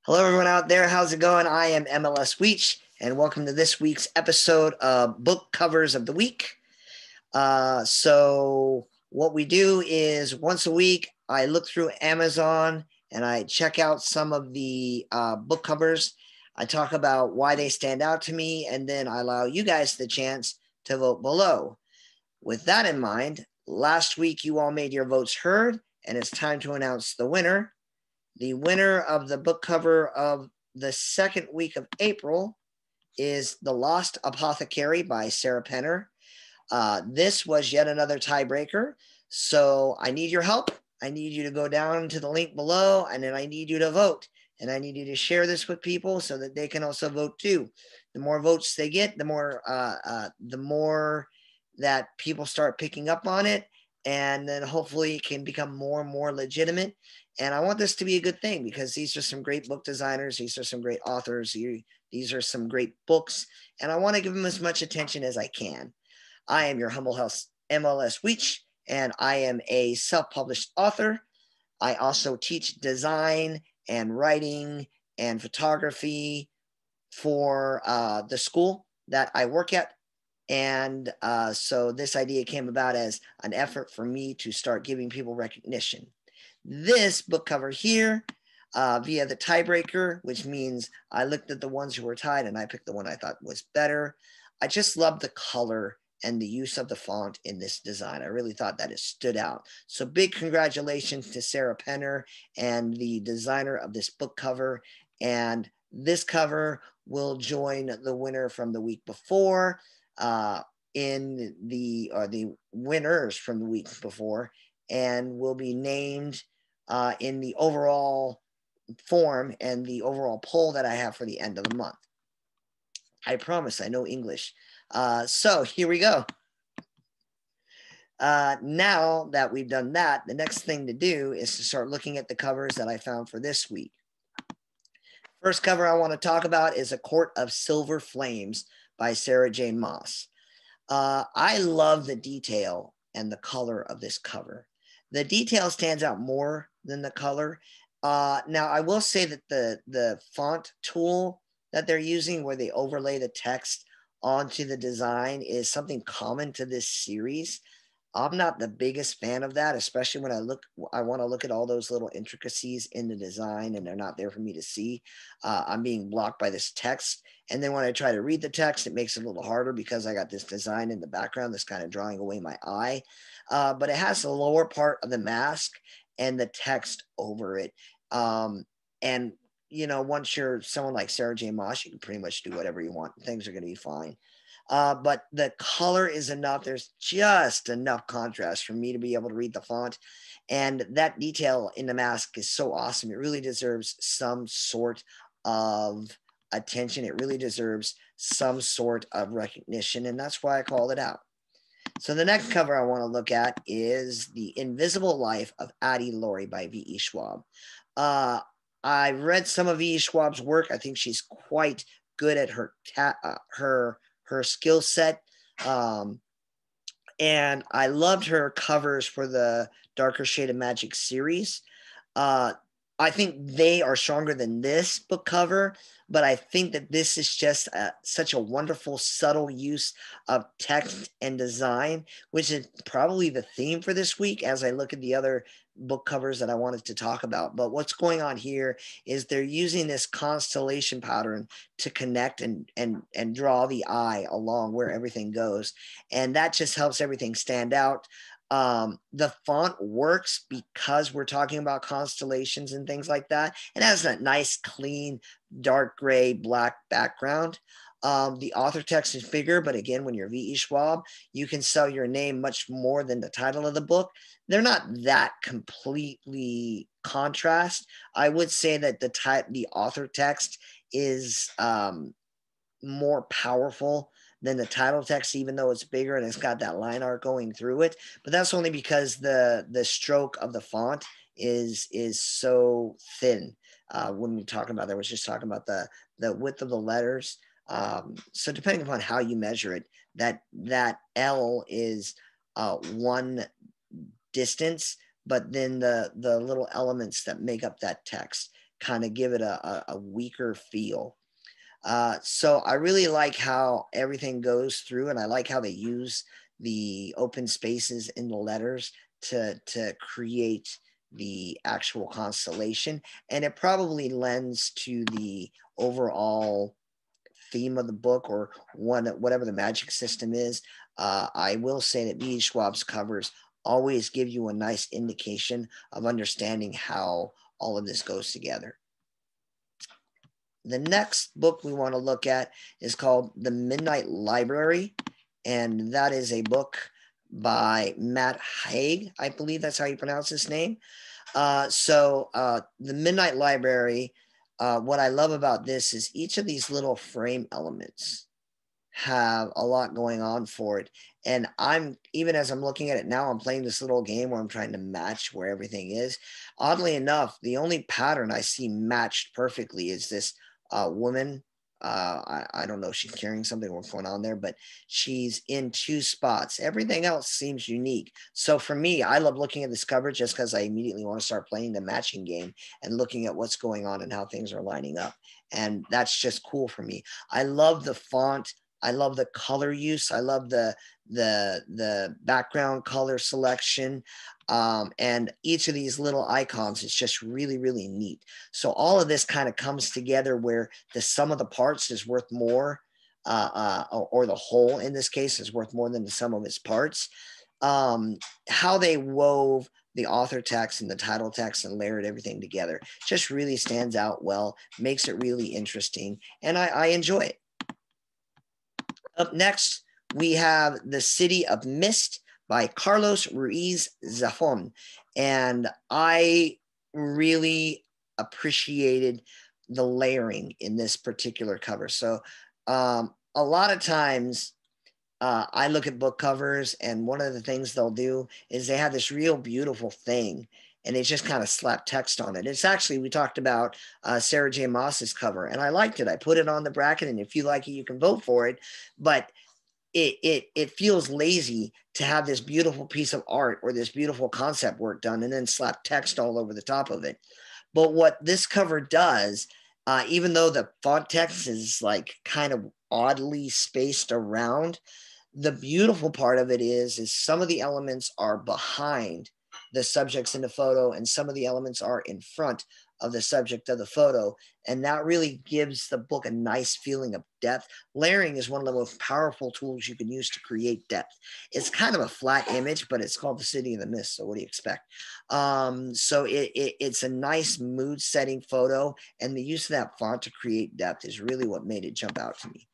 Hello, everyone out there. How's it going? I am M.L.S. And welcome to this week's episode of Book Covers of the Week. What we do is once a week, I look through Amazon and I check out some of the book covers. I talk about why they stand out to me, and then I allow you guys the chance to vote below. With that in mind, last week you all made your votes heard, and it's time to announce the winner. The winner of the book cover of the second week of April is The Lost Apothecary by Sarah Penner. This was yet another tiebreaker, so I need your help. I need you to go down to the link below, and then I need you to vote. And I need you to share this with people so that they can also vote too. The more votes they get, the more that people start picking up on it, and then hopefully it can become more and more legitimate. And I want this to be a good thing because these are some great book designers. These are some great authors. These are some great books. And I want to give them as much attention as I can. I am your humble host, M.L.S, and I am a self-published author. I also teach design and writing and photography for the school that I work at. And so this idea came about as an effort for me to start giving people recognition. This book cover here via the tiebreaker, which means I looked at the ones who were tied and I picked the one I thought was better. I just love the color and the use of the font in this design. I really thought that it stood out. So big congratulations to Sarah Penner and the designer of this book cover. And this cover will join the winner from the week before in the winners from the week before, and will be named in the overall form and the overall poll that I have for the end of the month. I promise I know English. So here we go. Now that we've done that, the next thing to do is to start looking at the covers that I found for this week. First cover I want to talk about is A Court of Silver Flames by Sarah J. Maas. I love the detail and the color of this cover. The detail stands out more than the color. Now, I will say that the font tool that they're using where they overlay the text onto the design is something common to this series. I'm not the biggest fan of that, especially when I want to look at all those little intricacies in the design and they're not there for me to see. I'm being blocked by this text. And then when I try to read the text, it makes it a little harder because I got this design in the background that's kind of drawing away my eye. But it has the lower part of the mask and the text over it. And once you're someone like Sarah J. Maas, you can pretty much do whatever you want. Things are going to be fine. But the color is enough. There's just enough contrast for me to be able to read the font. And that detail in the mask is so awesome. It really deserves some sort of attention. It really deserves some sort of recognition. And that's why I called it out. So the next cover I want to look at is The Invisible Life of Addie Laurie by V.E. Schwab. I read some of V.E. Schwab's work. I think she's quite good at her skill set. And I loved her covers for the Darker Shade of Magic series. I think they are stronger than this book cover, but I think that this is just such a wonderful, subtle use of text and design, which is probably the theme for this week as I look at the other book covers that I wanted to talk about. But what's going on here is they're using this constellation pattern to connect and draw the eye along where everything goes. And that just helps everything stand out. The font works because we're talking about constellations and things like that. It has that nice, clean, dark gray, black background. The author text is bigger, but again, when you're V.E. Schwab, you can sell your name much more than the title of the book. They're not that completely contrast. I would say that the author text is more powerful than the title text, even though it's bigger and it's got that line art going through it. But that's only because the stroke of the font is so thin. When we talk about that, I was just talking about the width of the letters. So depending upon how you measure it, that L is one distance, but then the little elements that make up that text kind of give it a weaker feel. So I really like how everything goes through, and I like how they use the open spaces in the letters to create the actual constellation, and it probably lends to the overall theme of the book, or whatever the magic system is. I will say that B.E. Schwab's covers always give you a nice indication of understanding how all of this goes together. The next book we want to look at is called The Midnight Library, and that is a book by Matt Haig. I believe that's how you pronounce his name. The Midnight Library, what I love about this is each of these little frame elements have a lot going on for it. And even as I'm looking at it now, I'm playing this little game where I'm trying to match where everything is. Oddly enough, the only pattern I see matched perfectly is this woman. I don't know if she's carrying something, what's going on there, but she's in two spots. Everything else seems unique. So for me, I love looking at this cover just because I immediately want to start playing the matching game and looking at what's going on and how things are lining up. And that's just cool for me. I love the font. I love the color use. I love the background color selection. And each of these little icons is just really, really neat. So all of this kind of comes together where the sum of the parts is worth more, or the whole in this case is worth more than the sum of its parts. How they wove the author text and the title text and layered everything together just really stands out well, makes it really interesting, and I enjoy it. Up next, we have The City of Mist by Carlos Ruiz Zafón. And I really appreciated the layering in this particular cover. So a lot of times I look at book covers, and one of the things they'll do is they have this real beautiful thing, and they just kind of slap text on it. It's actually, we talked about Sarah J. Maas's cover, and I liked it. I put it on the bracket, and if you like it, you can vote for it. But it feels lazy to have this beautiful piece of art or this beautiful concept work done and then slap text all over the top of it. But what this cover does, even though the font text is like kind of oddly spaced around, the beautiful part of it is some of the elements are behind the subjects in the photo, and some of the elements are in front of the subject of the photo. And that really gives the book a nice feeling of depth. Layering is one of the most powerful tools you can use to create depth. It's kind of a flat image, but it's called The City of the Mist. So what do you expect? So it's a nice mood setting photo, and the use of that font to create depth is really what made it jump out to me.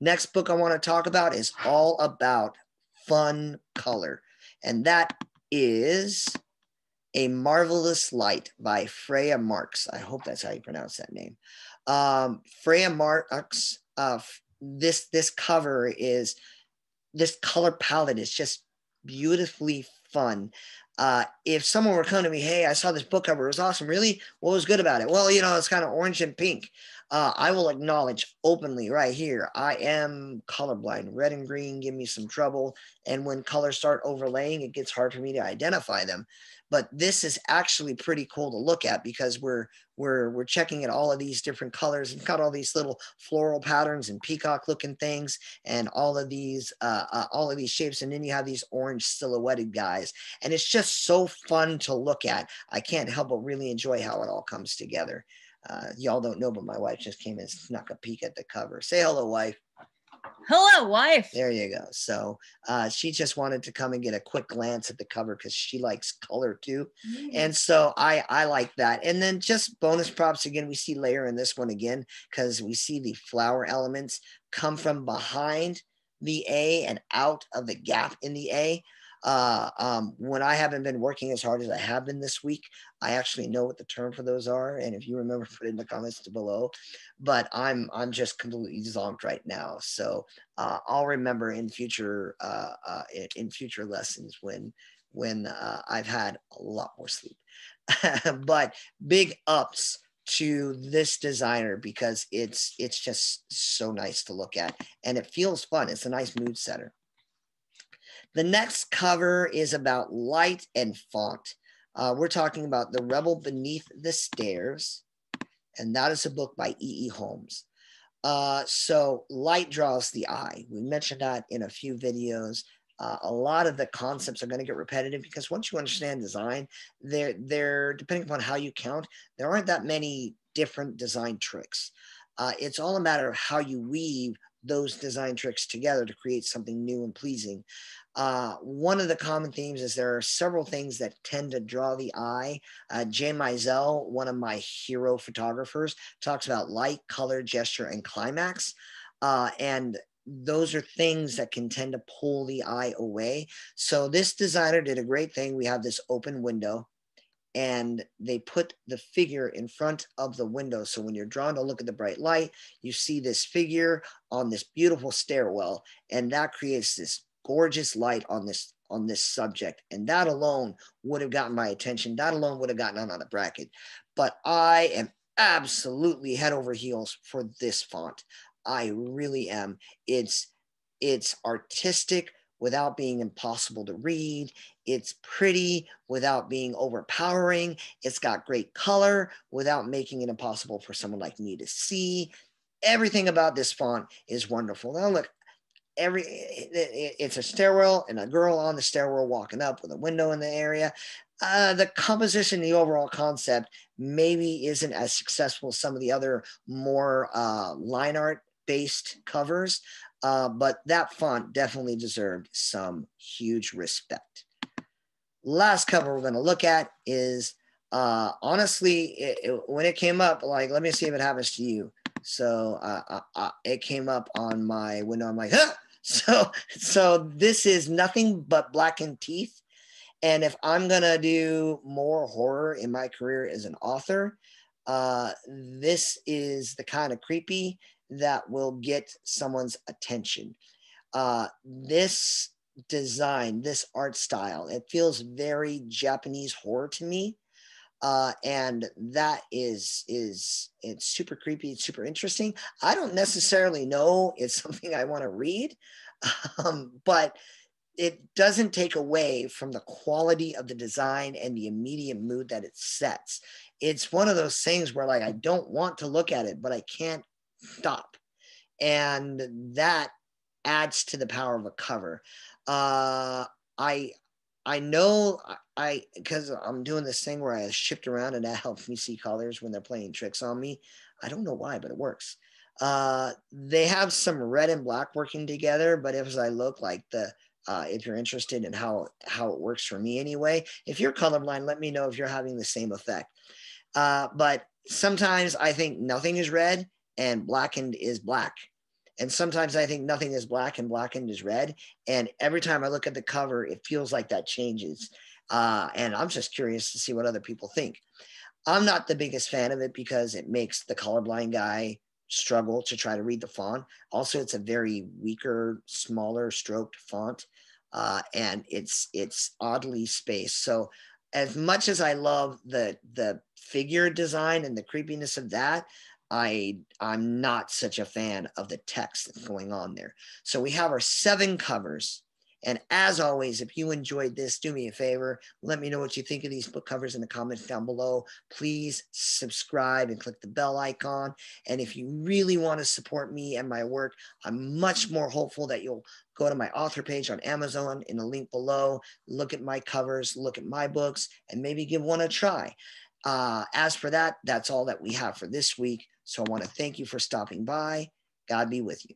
Next book I want to talk about is all about fun color, and that is A Marvelous Light by Freya Marks. I hope that's how you pronounce that name. Freya Marks, this cover is, this color palette is just beautifully fun. If someone were coming to me, hey, I saw this book cover, it was awesome. Really? What was good about it? Well, it's kind of orange and pink. I will acknowledge openly right here, I am colorblind. Red and green give me some trouble. And when colors start overlaying, it gets hard for me to identify them. But this is actually pretty cool to look at, because we're checking at all of these different colors and got all these little floral patterns and peacock looking things and all of these shapes. And then you have these orange silhouetted guys. And it's just so fun to look at. I can't help but really enjoy how it all comes together. Y'all don't know, but my wife just came and snuck a peek at the cover. Say hello, wife. Hello, wife. There you go. So she just wanted to come and get a quick glance at the cover because she likes color too. And so I like that. And then just bonus props again, we see layer in this one again, because we see the flower elements come from behind the A and out of the gap in the A. When I haven't been working as hard as I have been this week, I actually know what the term for those are. And if you remember, put it in the comments below. But I'm just completely zonked right now. So I'll remember in future lessons when I've had a lot more sleep. But big ups to this designer, because it's just so nice to look at, and it feels fun. It's a nice mood setter. The next cover is about light and font. We're talking about The Rebel Beneath the Stairs and that is a book by E.E. Holmes. So light draws the eye. We mentioned that in a few videos. A lot of the concepts are going to get repetitive because once you understand design, they're depending upon how you count, there aren't that many different design tricks. It's all a matter of how you weave those design tricks together to create something new and pleasing. One of the common themes is there are several things that tend to draw the eye. Jay Mizell, one of my hero photographers, talks about light, color, gesture, and climax. And those are things that can tend to pull the eye away. So this designer did a great thing. We have this open window and they put the figure in front of the window. So when you're drawn to look at the bright light, you see this figure on this beautiful stairwell, and that creates this gorgeous light on this subject. And that alone would have gotten my attention. That alone would have gotten on a bracket. But I am absolutely head over heels for this font. I really am. It's artistic without being impossible to read. It's pretty without being overpowering. It's got great color without making it impossible for someone like me to see. Everything about this font is wonderful. Now look, it's a stairwell and a girl on the stairwell walking up with a window in the area. The composition, the overall concept maybe isn't as successful as some of the other more line art based covers, but that font definitely deserved some huge respect. Last cover we're going to look at is honestly, when it came up, like, let me see if it happens to you. So it came up on my window. I'm like, huh! So this is Nothing But Blackened Teeth. And if I'm going to do more horror in my career as an author, this is the kind of creepy that will get someone's attention. This design, this art style, it feels very Japanese horror to me. And that is it's super creepy. It's super interesting. I don't necessarily know it's something I want to read, but it doesn't take away from the quality of the design and the immediate mood that it sets. It's one of those things where, like, I don't want to look at it, but I can't stop. And that adds to the power of a cover. I know because I'm doing this thing where I shift around and that helps me see colors when they're playing tricks on me. I don't know why, but it works. They have some red and black working together, but as I look, like, if you're interested in how it works for me anyway, if you're colorblind, let me know if you're having the same effect. But sometimes I think nothing is red and blackened is black. And sometimes I think nothing is black and blackened is red. And every time I look at the cover, it feels like that changes. And I'm just curious to see what other people think. I'm not the biggest fan of it because it makes the colorblind guy struggle to try to read the font. Also, it's a very weaker, smaller stroked font. And it's oddly spaced. So as much as I love the figure design and the creepiness of that, I'm not such a fan of the text that's going on there. So we have our 7 covers. And as always, if you enjoyed this, do me a favor. Let me know what you think of these book covers in the comments down below. Please subscribe and click the bell icon. And if you really want to support me and my work, I'm much more hopeful that you'll go to my author page on Amazon in the link below, look at my covers, look at my books, and maybe give one a try. As for that, that's all that we have for this week. So I want to thank you for stopping by. God be with you.